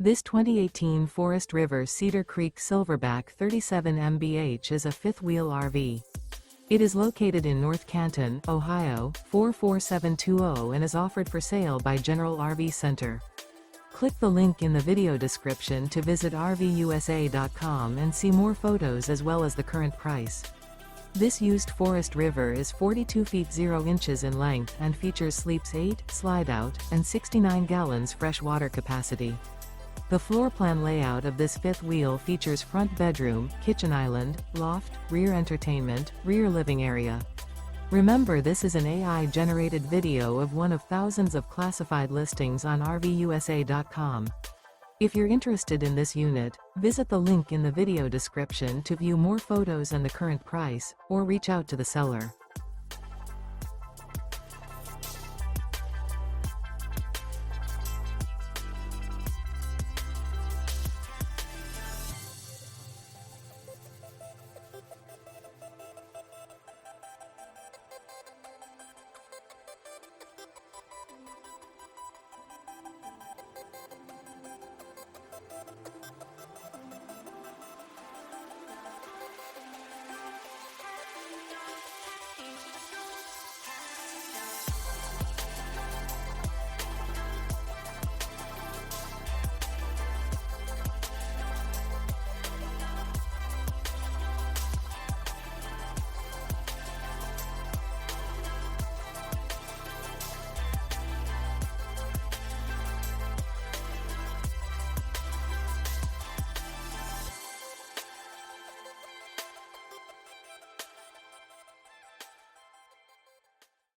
This 2018 Forest River Cedar Creek Silverback 37 mph is a fifth-wheel RV. It is located in North Canton, Ohio, 44720 and is offered for sale by General RV Center. Click the link in the video description to visit RVUSA.com and see more photos as well as the current price. This used Forest River is 42 feet 0 inches in length and features sleeps 8, slide-out, and 69 gallons fresh water capacity. The floor plan layout of this fifth wheel features front bedroom, kitchen island, loft, rear entertainment, rear living area. Remember, this is an AI-generated video of one of thousands of classified listings on RVUSA.com. If you're interested in this unit, visit the link in the video description to view more photos and the current price, or reach out to the seller.